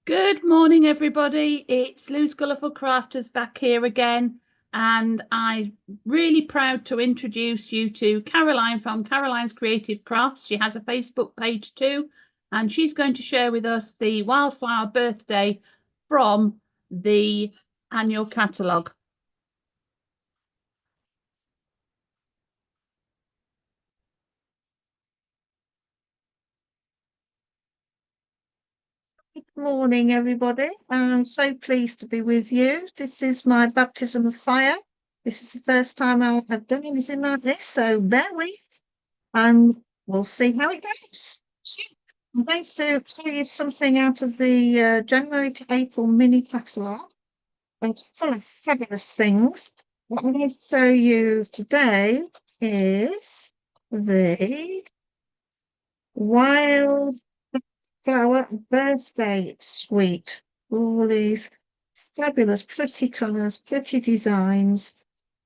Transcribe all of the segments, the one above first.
Good morning, everybody. It's Lou's Colourful Crafters back here again, and I'm really proud to introduce you to Caroline from Caroline's Creative Crafts. She has a Facebook page too, and she's going to share with us the Wildflower birthday from the annual catalogue. Good morning, everybody. I'm so pleased to be with you. This is my baptism of fire. This is the first time I have done anything like this, so bear with, and we'll see how it goes. So, I'm going to show you something out of the January to April mini catalogue. It's full of fabulous things. What I'm going to show you today is the Wildflower birthday suite. All these fabulous, pretty colours, pretty designs,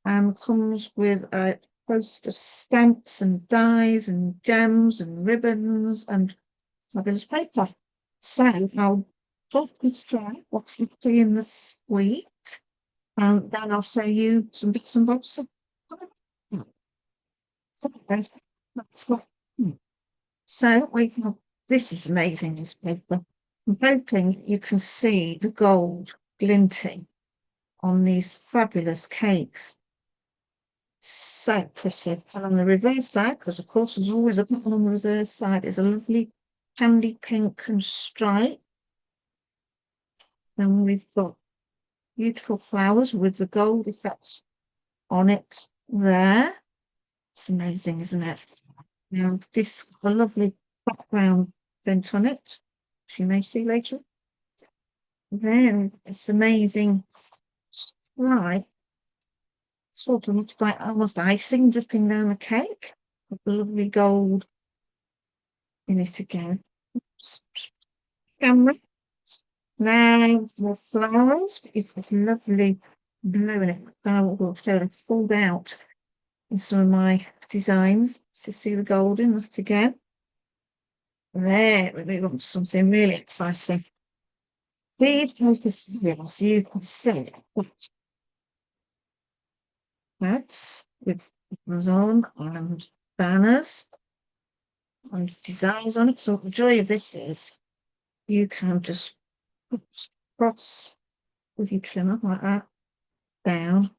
and comes with a host of stamps and dies and gems and ribbons and fabulous paper. So I'll talk you through what's actually in the suite, and then I'll show you some bits and bobs. So we've got, this is amazing, this paper. I'm hoping you can see the gold glinting on these fabulous cakes. So pretty. And on the reverse side, because of course there's always a button on the reverse side, is a lovely candy pink and stripe. And we've got beautiful flowers with the gold effects on it there. It's amazing, isn't it? Now this a lovely background print on it, which you may see later. Then it's amazing stripe, sort of looks like almost icing dripping down the cake, with the lovely gold in it again. Oops. Camera. Now more flowers, but you've got lovely blue in it. I will show it pulled out in some of my designs to see the gold in that again. There, we move on to something really exciting. These focus videos, you can see that's with buttons on and banners and designs on it. So the joy of this is you can just put across with your trimmer like that, down,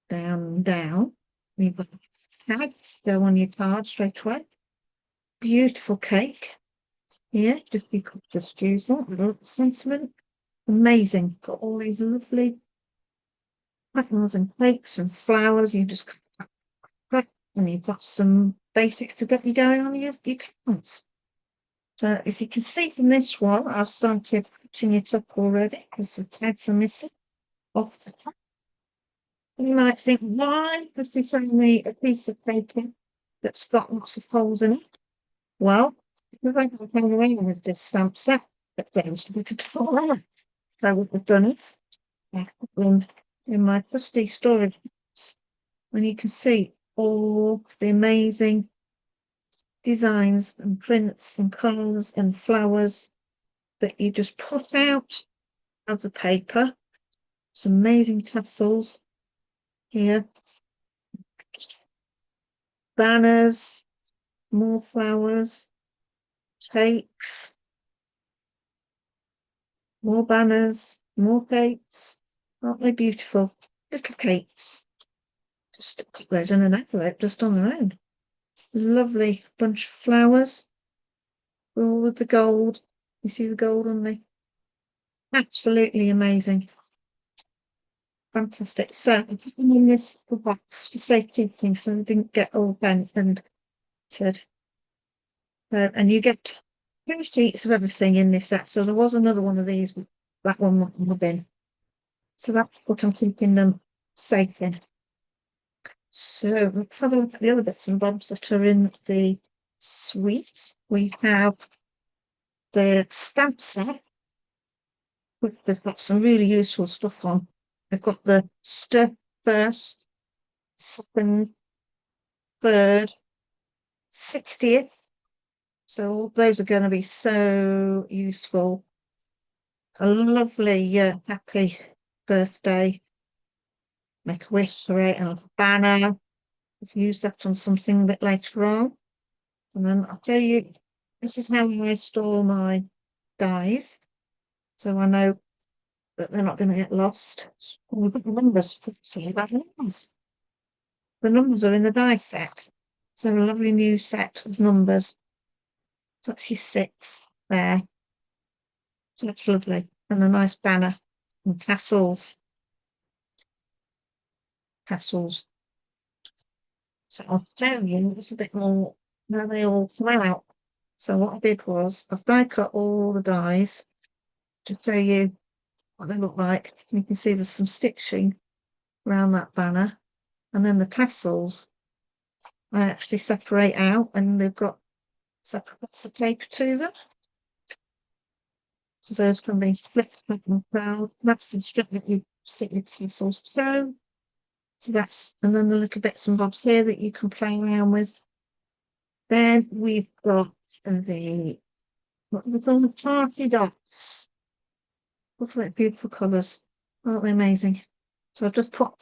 down, down. You've got the tag, go on your card straight away. Beautiful cake. Here, just you could just use that little sentiment. Amazing. Got all these lovely patterns and cakes and flowers. You just and you've got some basics to get you going on your cards. So as you can see from this one, I've started putting it up already because the tags are missing off the top. You might think, why has he shown me a piece of paper that's got lots of holes in it? Well, because I can play around with this stamp set that seems to be to fall out. So what I've done is I put them in my trusty storage box, and you can see all the amazing designs and prints and colours and flowers that you just put out of the paper. Some amazing tassels here, banners, more flowers, cakes, more banners, more cakes. Aren't they beautiful? Little cakes. Just put those in an envelope just on their own. Lovely bunch of flowers, all with the gold. You see the gold on the absolutely amazing. Fantastic. So I put them in this box for safekeeping so they didn't get all bent and said. And you get 2 sheets of everything in this set. So there was another one of these, but that one went in the bin. So that's what I'm keeping them safe in. So let's have a look at the other bits and bobs that are in the suite. We have the stamp set, which they've got some really useful stuff on. They've got the first, second, third, 60th. So all those are going to be so useful a lovely happy birthday. Make a wish for it and a banner. I've used that on something a bit later on. And then I'll tell you, this is how I store my dies. So I know that they're not going to get lost. And we've got the numbers for about numbers. The numbers are in the die set. So a lovely new set of numbers. So actually 6 there. So that's lovely. And a nice banner and tassels. Tassels. So I'll show you a little bit more how they all come out. So what I did was I've die cut all the dies to show you what they look like. You can see there's some stitching around that banner, and then the tassels I actually separate out, and they've got separate bits of paper to them. So those can be flipped and proud. That's the strip that you stick your tassels through. So that's, and then the little bits and bobs here that you can play around with. Then we've got the, what we call the party dots. Look at beautiful colours. Aren't they amazing? So I've just put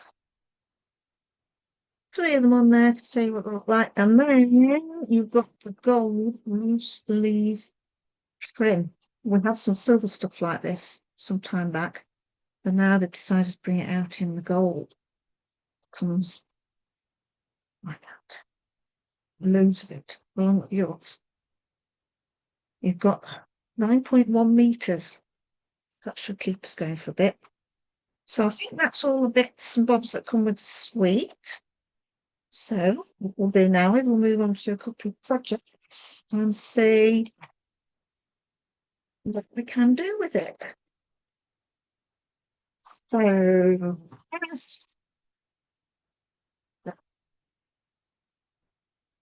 3 of them on there to see what they look like. And then you've got the gold loose leaf trim. We had some silver stuff like this some time back, but now they've decided to bring it out in the gold. It comes like that. Loads of it along with yours. You've got 9.1 meters. That should keep us going for a bit. So I think that's all the bits and bobs that come with the suite. So what we'll do now is we'll move on to a couple of projects and see what we can do with it. So yes, that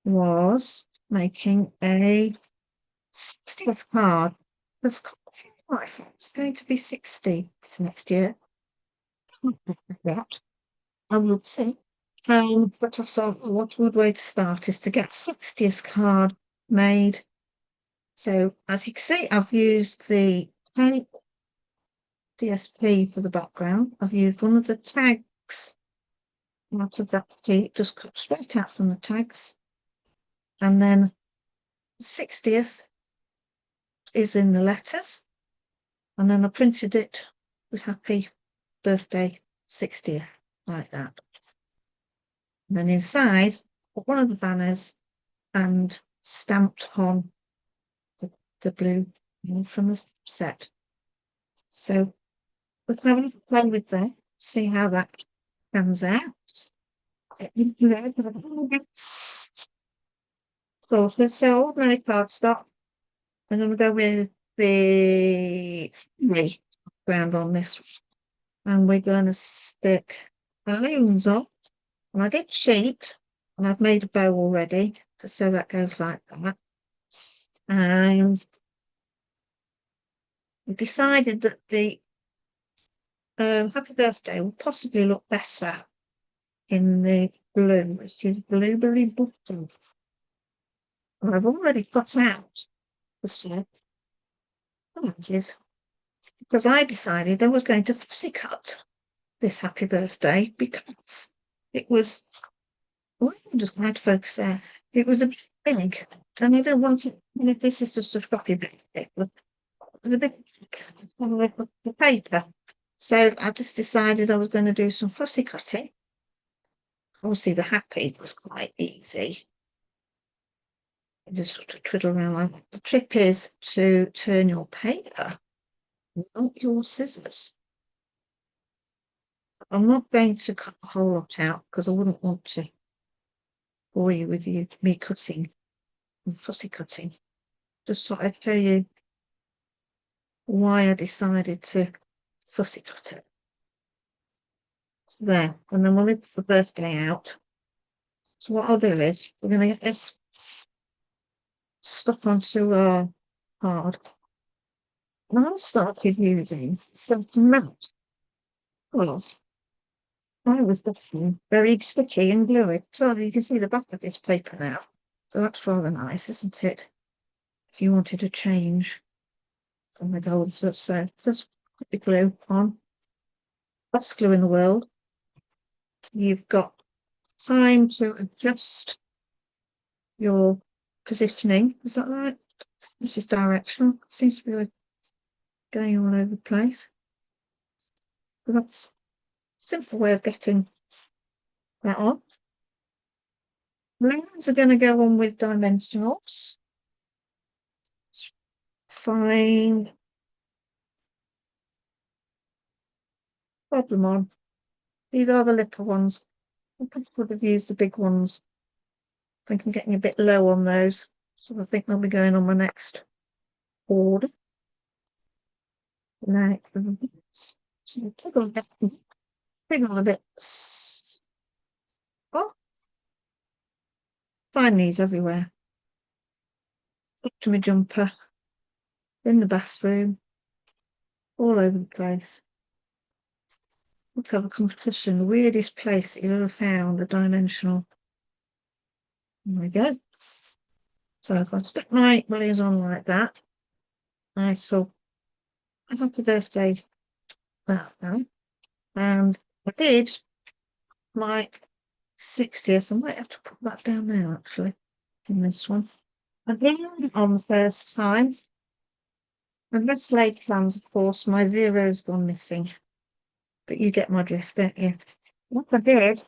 was making a 60th card. There's quite a few life. It's going to be 60 this next year. That I will see. But I thought, oh, what a good way to start is to get 60th card made. So as you can see, I've used the tape DSP for the background. I've used one of the tags out of that sheet, just cut straight out from the tags. And then the 60th is in the letters. And then I printed it with happy birthday 60th, like that. And then inside, put one of the banners and stamped on the blue from the set. So we can have a little play with that, see how that comes out. So ordinary cardstock. I'm going to go with the background on this, and we're going to stick balloons on. And I did sheet, and I've made a bow already, so that goes like that. And we decided that the happy birthday will possibly look better in the blue, which is blueberry button. And I've already got out the set, because I decided I was going to fussy cut this happy birthday because it was, well, I'm just going to focus there. It was a bit big, and I didn't want it, you know, this is just a scrappy bit, the big the paper. So I just decided I was going to do some fussy cutting. Obviously, the happy was quite easy. You just sort of twiddle around like that. The trick is to turn your paper, not your scissors. I'm not going to cut the whole lot out because I wouldn't want to bore you with me cutting and fussy cutting. Just thought I'd show you why I decided to fussy cut it. So there, and then we'll leave the birthday out. So what I'll do is we're going to get this stuck onto a card. And I started using something matte because I was getting very sticky and gluey. So you can see the back of this paper now. So that's rather nice, isn't it? If you wanted to change from the gold, so just put the glue on. Best glue in the world. You've got time to adjust your positioning. Is that right? This is directional. Seems to be going all over the place. But that's a simple way of getting that on. Lines are going to go on with dimensionals. Fine. Problem on. These are the little ones. I would have used the big ones. I think I'm getting a bit low on those. So I think they'll be going on my next order. Now it's the bits. So wiggle the bits. Oh, find these everywhere. Up to my jumper. In the bathroom. All over the place. We'll have a competition. The weirdest place that you've ever found a dimensional. There we go. So if I stick my willies on like that, I shall happy birthday that now. And I did my 60th. I might have to put that down there actually in this one. I did it on the first time. And this laid plans, of course, my zero's gone missing. But you get my drift, don't you? What I did,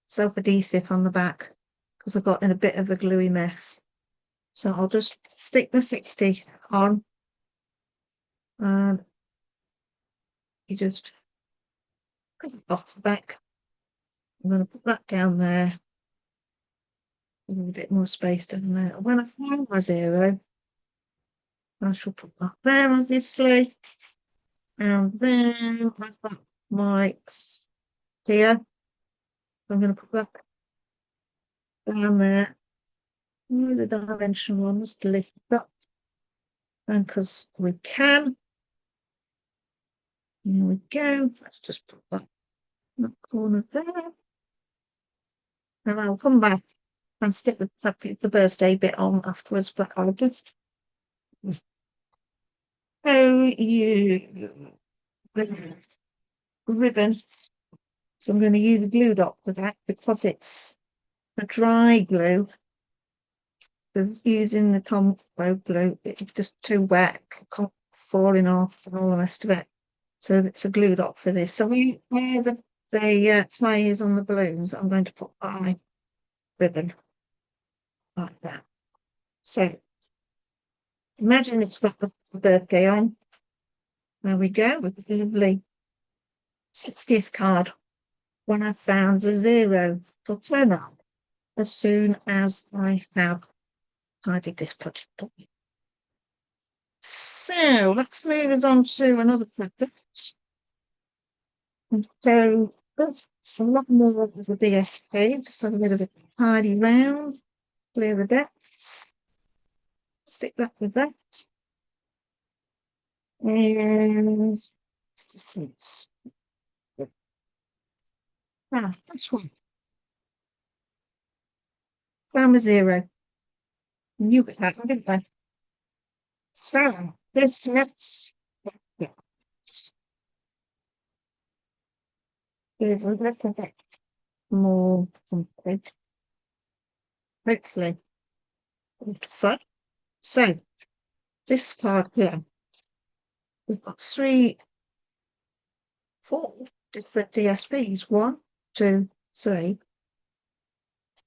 self-adhesive on the back, because I got in a bit of a gluey mess. So I'll just stick the 60 on. And you just put it off the back. I'm going to put that down there. A bit more space down there. When I find my zero, I shall put that there, obviously. And then I've got my here. I'm going to put that down there. The dimension ones to lift it up. And because we can. Here we go. Let's just put that in the corner there. And I'll come back and stick the birthday bit on afterwards, but I'll just show you the ribbon. So I'm going to use a glue dot for that because it's a dry glue. Because using the Tombow glue, it's just too wet, falling off and all the rest of it. So it's a glue dot for this. So where the tie is on the balloons, I'm going to put my ribbon like that. So imagine it's got the birthday on. There we go with the lovely 60th card. When I found the zero, will turn up as soon as I have tidied this project up. So let's move us on to another project. And so there's a lot more of the DSP, just have a bit of a tidy round, clear the depths, stick that with that. And it's the seats. Ah, that's one. Found a zero. You got that one, didn't I? So this next is a little bit more complete. Hopefully, fun. So this card here, we've got 4 different DSPs. 1, 2, 3,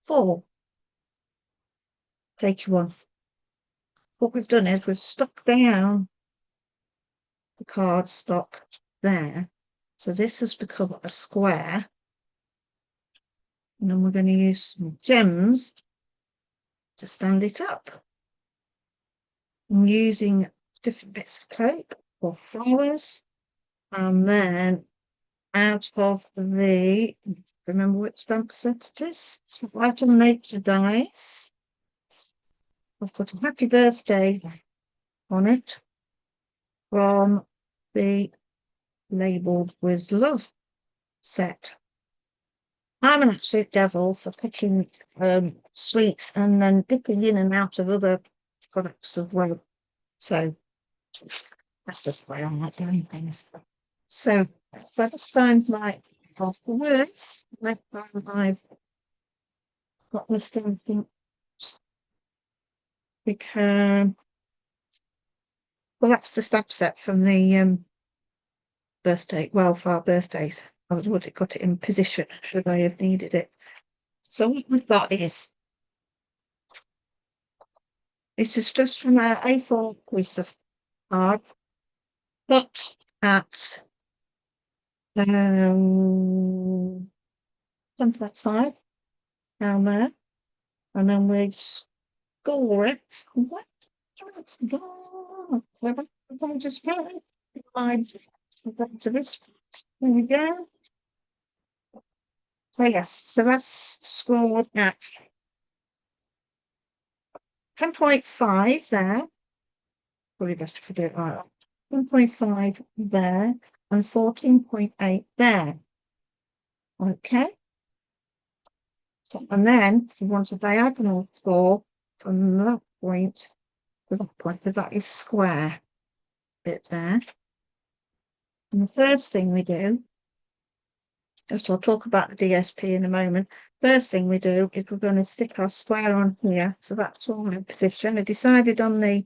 4. Take you one. What we've done is we've stuck down the card stock there. So this has become a square. And then we're going to use some gems to stand it up. I'm using different bits of tape or flowers. And then out of the, remember which stamp set it is? It's Light on Nature dies. I've got a happy birthday on it from the Labeled with Love set. I'm an absolute devil for picking sweets and then dipping in and out of other products as well. So That's just the way I like doing things. So if I just find my of the words, I've got the stamping. We can, well, that's the stamp set from the birthday, Wildflower birthdays. I would have got it in position should I have needed it. So what we've got is, this is just from our A4 piece of card, cut at 10.5 down there, and then we score it. What? Where I just put it? To this. There we go. So yes, so that's scored at 10.5 there. Probably best if I do it like that. 10.5 there and 14.8 there. Okay. So, and then we want a diagonal score from that point to that point, because that is square bit there. And the first thing we do, just I'll talk about the DSP in a moment. First thing we do is we're going to stick our square on here. So that's all in position. I decided on the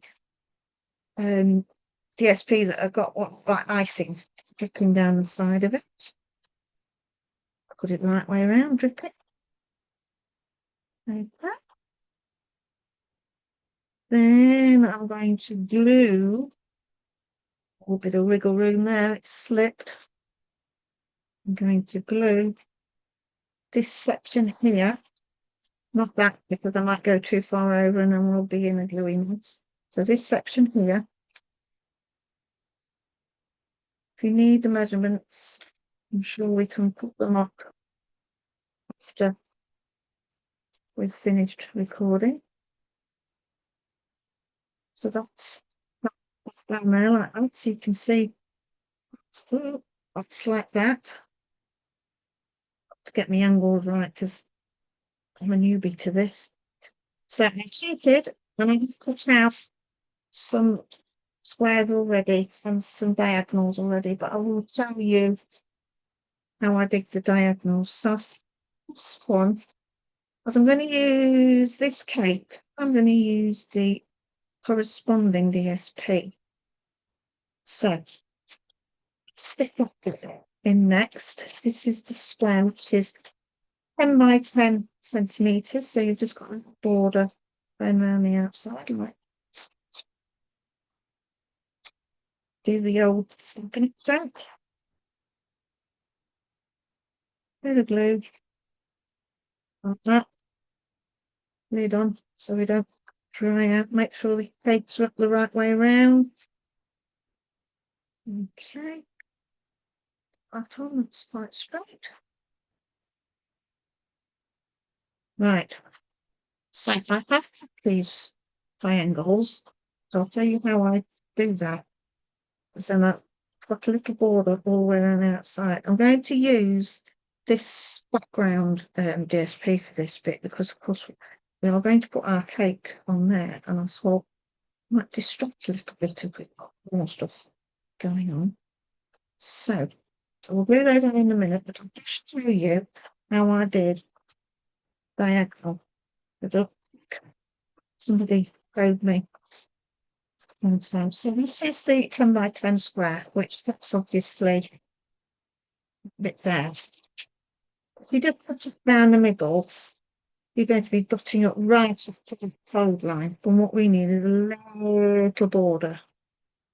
DSP that I've got what's like icing dripping down the side of it. Put it the right way around, drip it. Like that. Then I'm going to glue a little bit of wriggle room there, it's slipped. I'm going to glue this section here, not that because I might go too far over and then we'll be in a gluey mess. So this section here, if you need the measurements, I'm sure we can put them up after we've finished recording. So that's down there like that, so you can see that's like that. To get my angles right because I'm a newbie to this. So I cheated and I've cut out some squares already and some diagonals already, but I will show you how I did the diagonals. So this one, as I'm going to use this cake, I'm going to use the corresponding DSP. So stick up in next. This is the square, which is 10 by 10 centimeters. So you've just got a border going around the outside like do the old Stampin' UP. Bit of glue like that. Lid on so we don't dry out. Make sure the cakes are up the right way around. Okay. That on, that's quite straight. Right. So I have cut these triangles. So I'll tell you how I do that. So I've got a little border all the way around the outside. I'm going to use this background DSP for this bit because of course we are going to put our cake on there, and I thought I might distract a little bit if we've got more stuff going on. So we'll do that in a minute, but I'll just show you how I did diagonal. Somebody showed me. So this is the 10 by 10 square, which that's obviously a bit there. If you just put it down the middle, you're going to be dotting up right up to the fold line. But what we need is a little border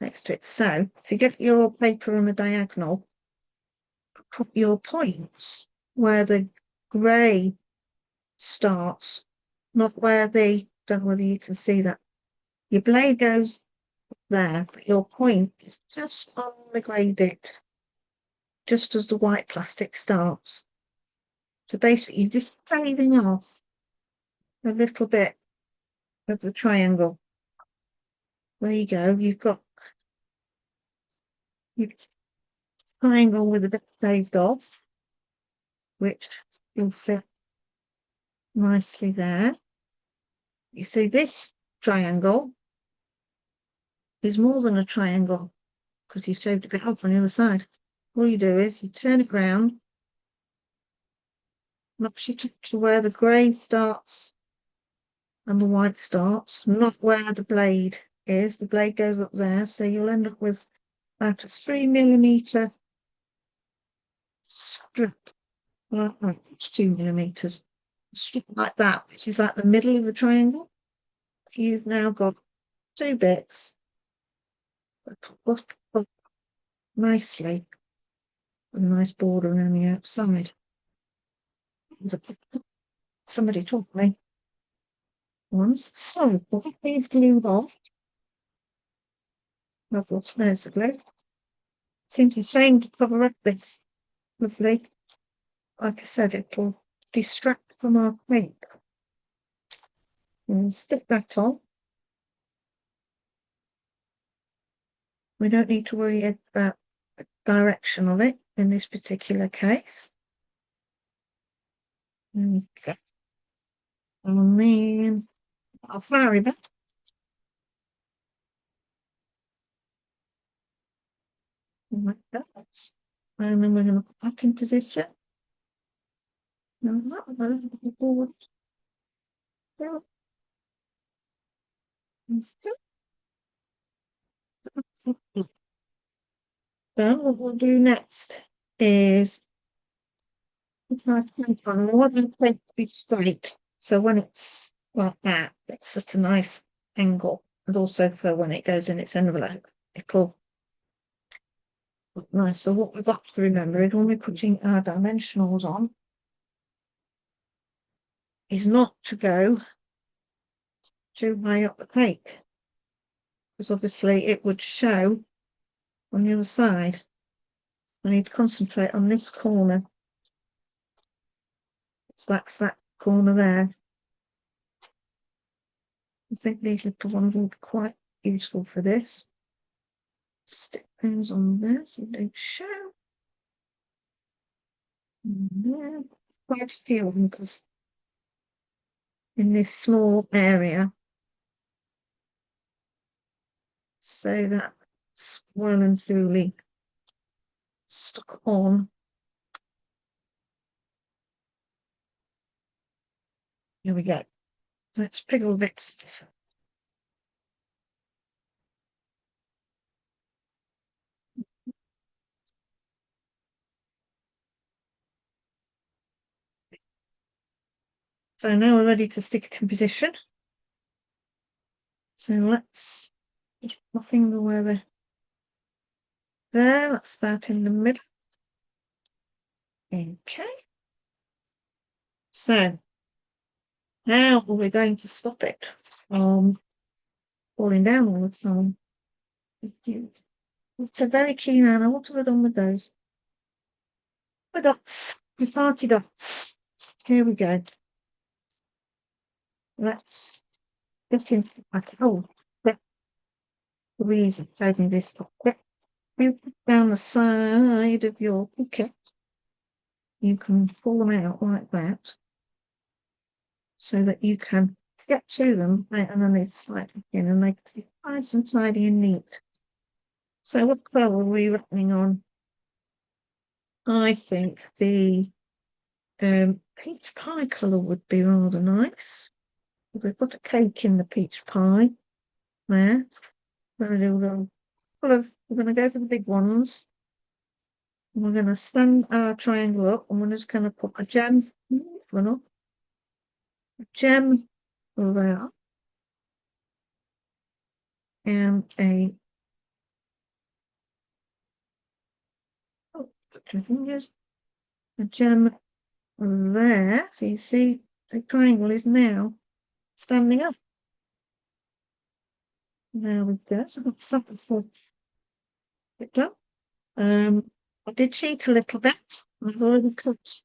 next to it. So if you get your paper on the diagonal, put your points where the grey starts, not where the, don't know whether you can see that. Your blade goes there, but your point is just on the grey bit, just as the white plastic starts. So basically you're just saving off a little bit of the triangle. There you go, you've got your triangle with a bit saved off, which will fit nicely there. You see this triangle is more than a triangle. because you shaved a bit off on the other side. All you do is you turn it round, knocks you to where the grey starts and the white starts, not where the blade is. The blade goes up there, so you'll end up with about a 3mm strip, well, it's 2mm, strip like that, which is like the middle of the triangle. You've now got two bits that put nicely with a nice border around the outside. Somebody taught me once. So we'll get these glued off. There's the glue. Simply trying to cover up this lovely. Like I said, it'll distract from our cake. And stick that on. We don't need to worry about the direction of it in this particular case. Okay. And then I'll flour it. Like that. And then we're going to put that in position. Now that board. Then what we'll do next is I want the plate to be straight. So when it's like that, it's at a nice angle. And also for when it goes in its envelope, it'll look nice. So what we've got to remember is when we're putting our dimensionals on, is not to go too high up the cake. Because obviously it would show on the other side. I need to concentrate on this corner. So that's that corner there. I think these little ones will be quite useful for this. Stick things on there so they don't show. And there, quite a few of them because in this small area. So that's well and truly stuck on. Here we go. Let's pick all bits. So now we're ready to stick it in position. So let's put my finger where there, that's about in the middle. Okay. So now we're going to stop it from falling down all the time. It's a very keen Anna. What have I done with those? The dots, the party dots. Here we go. Let's get into the reason taking this pocket. You put down the side of your pocket. You can pull them out like that, so that you can get to them and then they slide in and make it nice and tidy and neat. So what colour are we wrapping on? I think the peach pie colour would be rather nice. We've got a cake in the peach pie there. We're going to go for the big ones. We're going to stand our triangle up and we're just going to put a gem, there, and a fingers, a gem there. So you see the triangle is now standing up. There we go. So I've got something for it done. I did cheat a little bit. I've already cut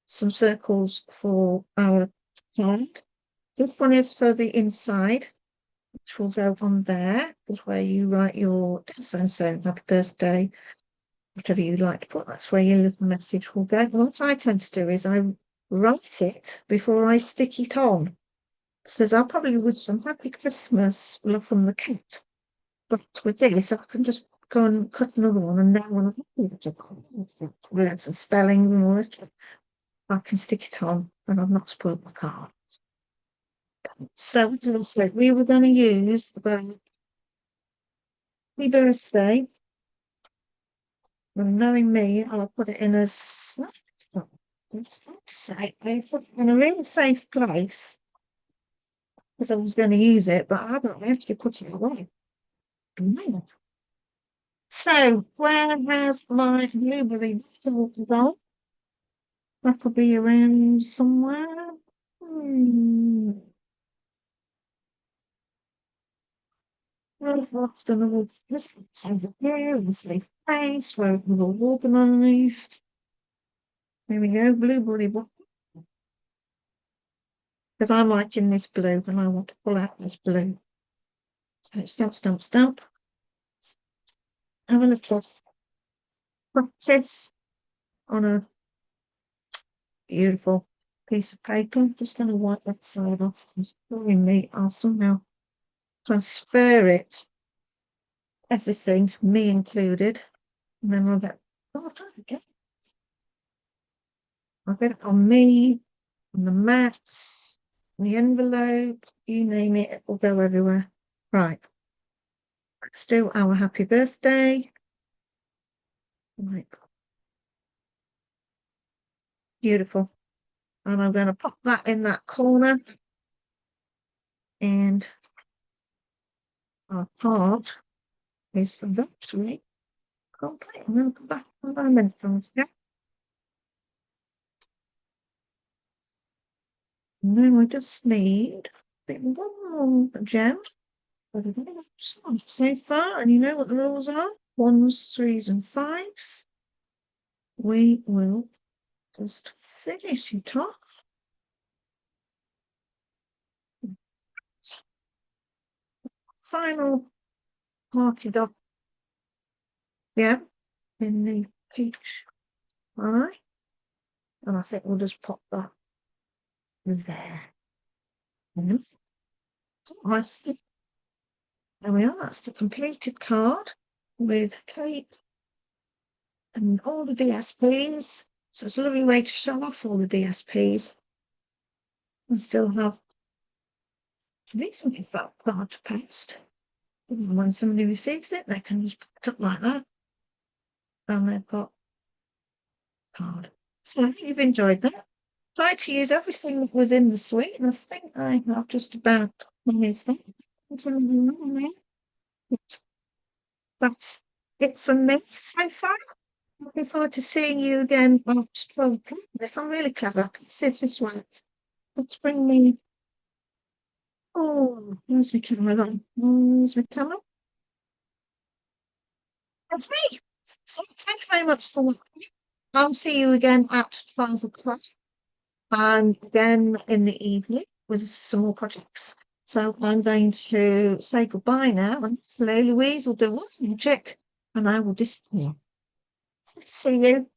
some circles for our card. This one is for the inside, which will go on there, is where you write your so-and-so, happy birthday, whatever you'd like to put. That's where your little message will go. And what I tend to do is I write it before I stick it on, because I'll probably wish them happy Christmas, love from the cat. But with this, I can just go and cut another one, and then when I've words and spelling and all this, I can stick it on, and I've not spoiled my card. So what did I say? We were going to use the happy birthday. And knowing me, I'll put it in a I put it in a really safe place because I was going to use it, but I don't actually put it away. So where has my blueberry gone? That could be around somewhere. What's going to this over here in the safe place where it will organised. There we go, blueberry book. Because I'm liking this blue and I want to pull out this blue. So stamp, stamp, stamp. Have a little practice on a beautiful piece of paper. I'm just going to wipe that side off. It's boring me. I'll somehow transfer it, everything, me included, and then I'll get, oh, I'll try it again. I'll get it on me, on the mats, the envelope, you name it, it will go everywhere. Right. Let's do our happy birthday. Right. Beautiful. And I'm going to pop that in that corner. And our card is virtually complete. I'm going to come back to my dimensions here. And then we just need one more gem. So far, and you know what the rules are? 1s, 3s, and 5s. We will just finish it off. Final party dot. Yeah, in the peach. All right. And I think we'll just pop that there. So I think there we are. That's the completed card with cake and all the DSPs. So it's a lovely way to show off all the DSPs and still have reasonably fat card to paste. And when somebody receives it, they can just pick it up like that. And they've got card. So I hope you've enjoyed that. Try to use everything within the suite, and I think I have just about managed that. That's it from me so far. Looking forward to seeing you again after 12 o'clock. If I'm really clever, let's see if this works. Let's bring me. Oh, where's my camera then? Where's my camera? That's me. So thank you very much for watching. I'll see you again at 12 o'clock and again in the evening with some more projects. So I'm going to say goodbye now, and hopefully Louise will do one magic and I will disappear. See you.